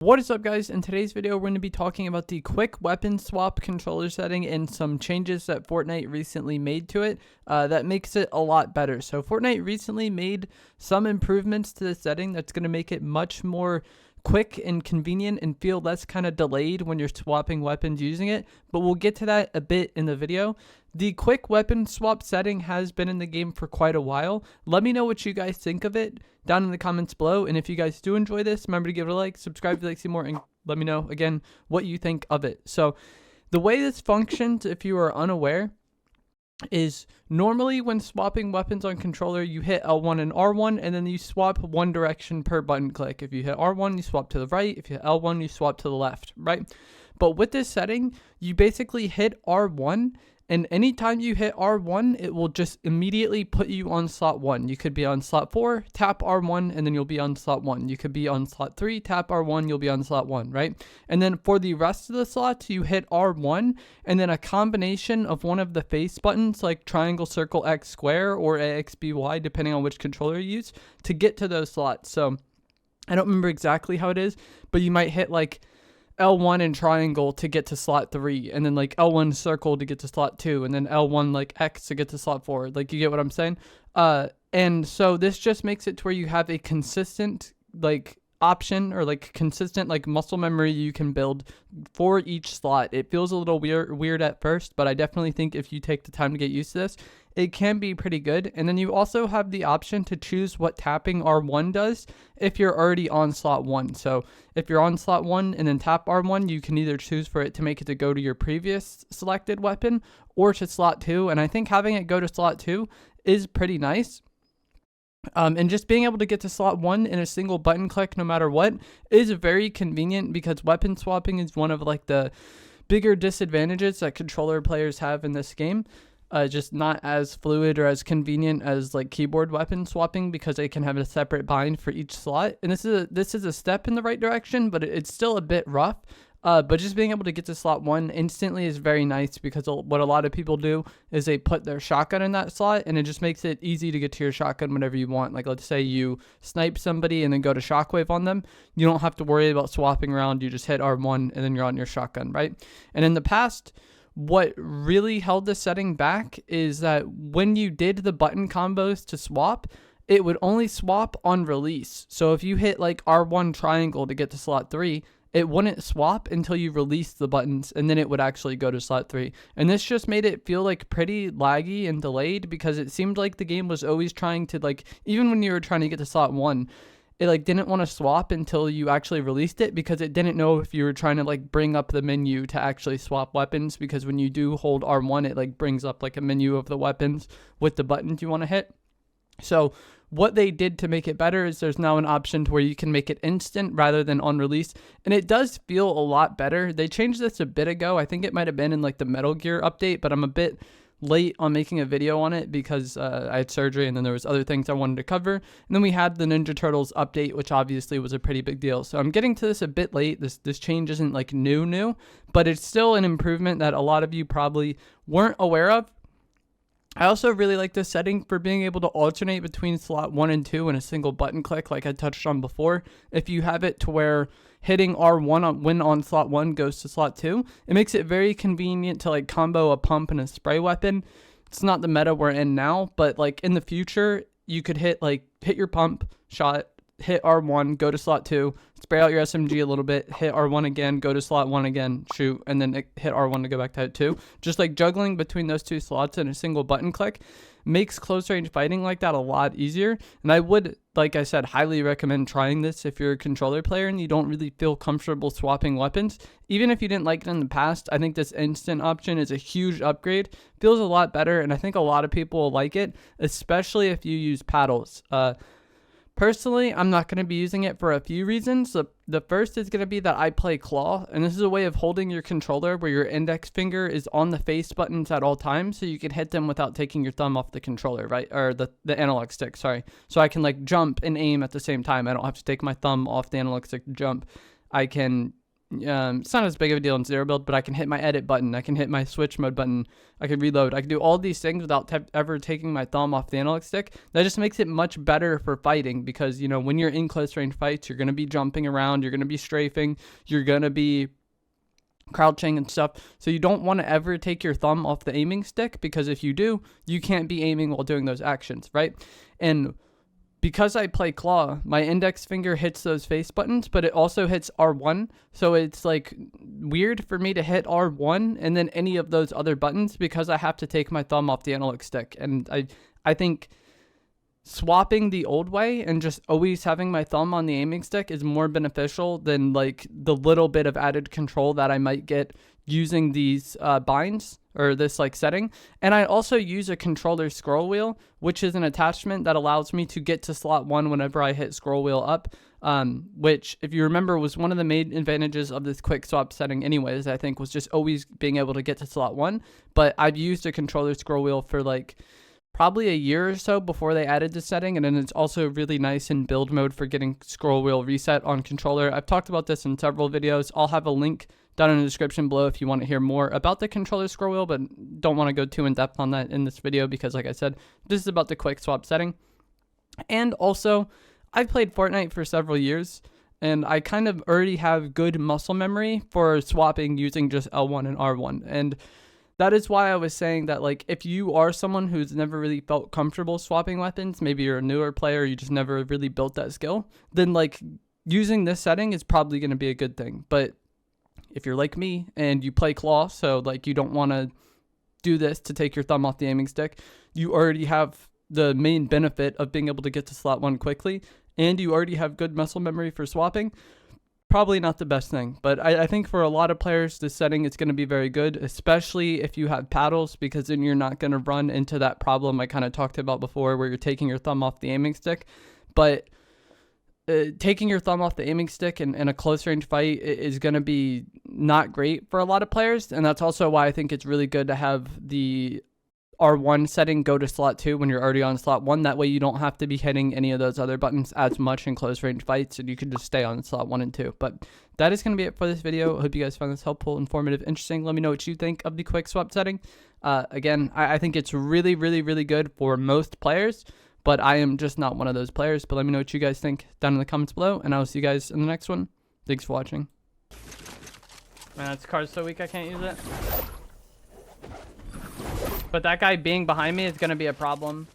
What is up, guys? In today's video, we're going to be talking about the quick weapon swap controller setting and some changes that Fortnite recently made to it that makes it a lot better. So Fortnite recently made some improvements to the setting that's going to make it much more quick and convenient and feel less kind of delayed when you're swapping weapons using it, but we'll get to that a bit in the video. The quick weapon swap setting has been in the game for quite a while. Let me know what you guys think of it down in the comments below, and if you guys do enjoy this, remember to give it a like, subscribe if you like to see more, and let me know again what you think of it. So the way this functions, if you are unaware, is normally when swapping weapons on controller, you hit L1 and R1, and then you swap one direction per button click. If you hit R1, you swap to the right. If you hit L1, you swap to the left, right? But with this setting, you basically hit R1, and anytime you hit R1, it will just immediately put you on slot 1. You could be on slot 4, tap R1, and then you'll be on slot 1. You could be on slot 3, tap R1, you'll be on slot 1, right? And then for the rest of the slots, you hit R1, and then a combination of one of the face buttons, like triangle, circle, X, square, or AXBY, depending on which controller you use, to get to those slots. So I don't remember exactly how it is, but you might hit like L1 and triangle to get to slot 3, and then like L1 circle to get to slot 2, and then L1 like X to get to slot 4. Like, you get what I'm saying? And so this just makes it to where you have a consistent like option, or like consistent like muscle memory you can build for each slot. It feels a little weird at first, but I definitely think if you take the time to get used to this, it can be pretty good. And then you also have the option to choose what tapping R1 does if you're already on slot 1. So if you're on slot 1 and then tap R1, you can either choose for it to make it to go to your previous selected weapon or to slot 2. And I think having it go to slot 2 is pretty nice. And just being able to get to slot 1 in a single button click no matter what is very convenient, because weapon swapping is one of like the bigger disadvantages that controller players have in this game. Just not as fluid or as convenient as like keyboard weapon swapping, because they can have a separate bind for each slot. And this is a step in the right direction, but it's still a bit rough. But just being able to get to slot 1 instantly is very nice, because what a lot of people do is they put their shotgun in that slot, and it just makes it easy to get to your shotgun whenever you want. Like, let's say you snipe somebody and then go to shockwave on them. You don't have to worry about swapping around. You just hit R1 and then you're on your shotgun, right? And in the past, what really held the setting back is that when you did the button combos to swap, it would only swap on release. So if you hit like R1 triangle to get to slot 3, it wouldn't swap until you release the buttons, and then it would actually go to slot 3. And this just made it feel like pretty laggy and delayed, because it seemed like the game was always trying to, like, even when you were trying to get to slot 1, it like didn't want to swap until you actually released it, because it didn't know if you were trying to like bring up the menu to actually swap weapons, because when you do hold R1, it like brings up like a menu of the weapons with the buttons you want to hit. So what they did to make it better is there's now an option to where you can make it instant rather than on release, and it does feel a lot better. They changed this a bit ago. I think it might have been in like the Metal Gear update, but I'm a bit late on making a video on it because I had surgery, and then there was other things I wanted to cover. And then we had the Ninja Turtles update, which obviously was a pretty big deal. So I'm getting to this a bit late. This change isn't like new, but it's still an improvement that a lot of you probably weren't aware of. I also really like this setting for being able to alternate between slot 1 and 2 in a single button click, like I touched on before. If you have it to where hitting R1 when on slot 1 goes to slot 2, it makes it very convenient to like combo a pump and a spray weapon. It's not the meta we're in now, but like in the future, you could hit your pump shot, hit R1, go to slot 2, spray out your SMG a little bit, hit R1 again, go to slot 1 again, shoot, and then hit R1 to go back to hit 2. Just like juggling between those two slots in a single button click makes close range fighting like that a lot easier. And I would, like I said, highly recommend trying this if you're a controller player and you don't really feel comfortable swapping weapons. Even if you didn't like it in the past, I think this instant option is a huge upgrade. Feels a lot better, and I think a lot of people will like it, especially if you use paddles. Personally, I'm not going to be using it for a few reasons. The first is going to be that I play claw, and this is a way of holding your controller where your index finger is on the face buttons at all times, so you can hit them without taking your thumb off the controller, right? Or the analog stick, sorry. So I can like jump and aim at the same time. I don't have to take my thumb off the analog stick to jump. I can it's not as big of a deal in zero build, but I can hit my edit button, I can hit my switch mode button, I can reload, I can do all these things without ever taking my thumb off the analog stick. That just makes it much better for fighting, because, you know, when you're in close range fights, you're going to be jumping around, you're going to be strafing, you're going to be crouching and stuff. So you don't want to ever take your thumb off the aiming stick, because if you do, you can't be aiming while doing those actions, right? And because I play claw, my index finger hits those face buttons, but it also hits R1. So it's like weird for me to hit R1 and then any of those other buttons, because I have to take my thumb off the analog stick. And I think swapping the old way and just always having my thumb on the aiming stick is more beneficial than like the little bit of added control that I might get using these binds or this like setting. And I also use a controller scroll wheel, which is an attachment that allows me to get to slot 1 whenever I hit scroll wheel up, which, if you remember, was one of the main advantages of this quick swap setting anyways. I think was just always being able to get to slot 1. But I've used a controller scroll wheel for like probably a year or so before they added this setting, and then it's also really nice in build mode for getting scroll wheel reset on controller. I've talked about this in several videos. I'll have a link down in the description below if you want to hear more about the controller scroll wheel, but don't want to go too in depth on that in this video, because like I said, this is about the quick swap setting. And also, I've played Fortnite for several years, and I kind of already have good muscle memory for swapping using just L1 and R1. And that is why I was saying that, like, if you are someone who's never really felt comfortable swapping weapons, maybe you're a newer player, you just never really built that skill, then like using this setting is probably going to be a good thing. But if you're like me and you play claw, so like you don't want to do this to take your thumb off the aiming stick, you already have the main benefit of being able to get to slot 1 quickly, and you already have good muscle memory for swapping. Probably not the best thing, but I think for a lot of players, this setting is going to be very good, especially if you have paddles, because then you're not going to run into that problem I kind of talked about before where you're taking your thumb off the aiming stick. But taking your thumb off the aiming stick in a close range fight is going to be not great for a lot of players, and that's also why I think it's really good to have the R1 setting go to slot 2 when you're already on slot 1. That way you don't have to be hitting any of those other buttons as much in close range fights, and you can just stay on slot 1 and 2. But that is going to be it for this video. I hope you guys found this helpful, informative, interesting. Let me know what you think of the quick swap setting. Again, I think it's really, really, really good for most players, but I am just not one of those players. But let me know what you guys think down in the comments below, and I will see you guys in the next one. Thanks for watching. Man, this card's so weak I can't use it. But that guy being behind me is going to be a problem.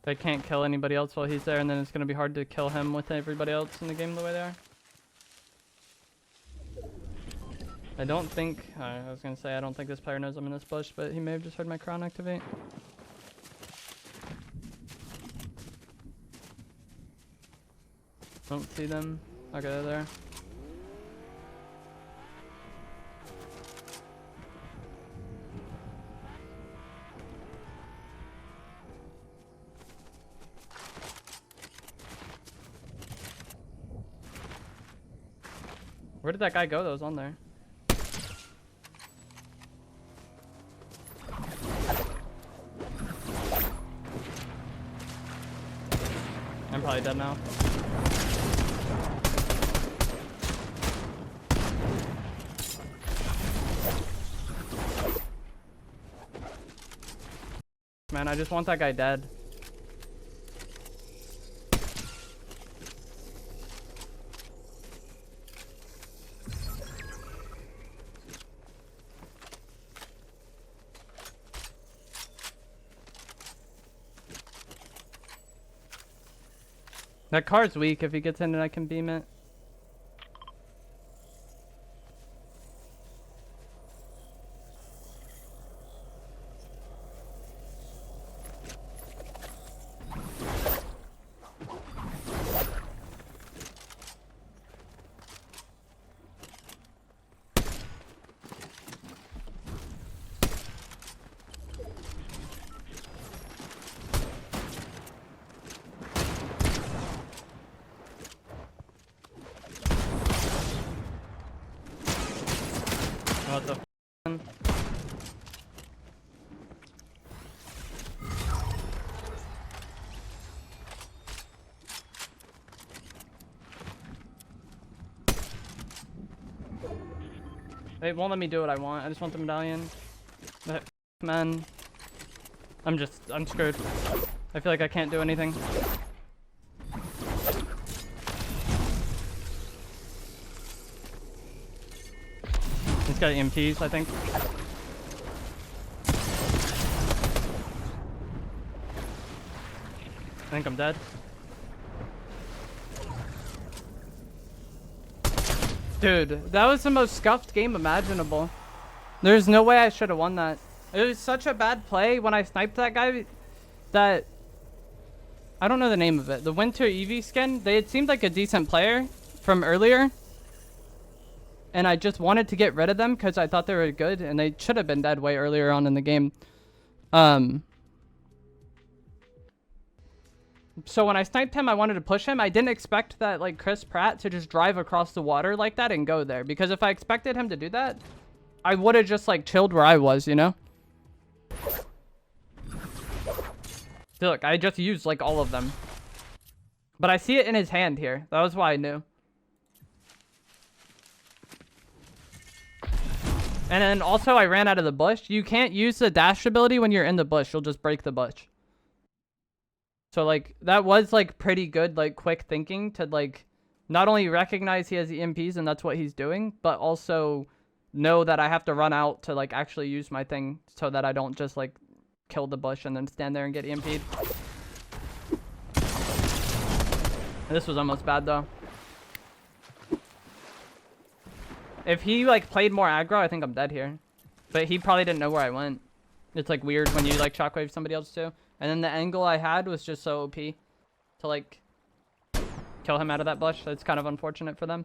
They can't kill anybody else while he's there, and then it's going to be hard to kill him with everybody else in the game the way they are. I don't think, I was going to say, I don't think this player knows I'm in this bush, but he may have just heard my crown activate. Don't see them. Okay, they're there. Where did that guy go that was on there? I'm probably dead now. Man, I just want that guy dead. That card's weak. If he gets in it, I can beam it. What the f***? They won't let me do what I want. I just want the medallion. But, man. I'm screwed. I feel like I can't do anything. He's got EMPs, I think. I think I'm dead. Dude, that was the most scuffed game imaginable. There's no way I should have won that. It was such a bad play when I sniped that guy that... I don't know the name of it. The Winter Eevee skin, it seemed like a decent player from earlier. And I just wanted to get rid of them because I thought they were good. And they should have been dead way earlier on in the game. So when I sniped him, I wanted to push him. I didn't expect that, like, Chris Pratt to just drive across the water like that and go there. Because if I expected him to do that, I would have just, like, chilled where I was, you know? Look, I just used, like, all of them. But I see it in his hand here. That was why I knew. And then also I ran out of the bush. You can't use the dash ability when you're in the bush. You'll just break the bush. So, like, that was, like, pretty good, like, quick thinking to, like, not only recognize he has EMPs and that's what he's doing, but also know that I have to run out to, like, actually use my thing so that I don't just, like, kill the bush and then stand there and get EMP'd. This was almost bad, though. If he, like, played more aggro, I think I'm dead here. But he probably didn't know where I went. It's, like, weird when you, like, shockwave somebody else, too. And then the angle I had was just so OP to, like, kill him out of that bush. So it's kind of unfortunate for them.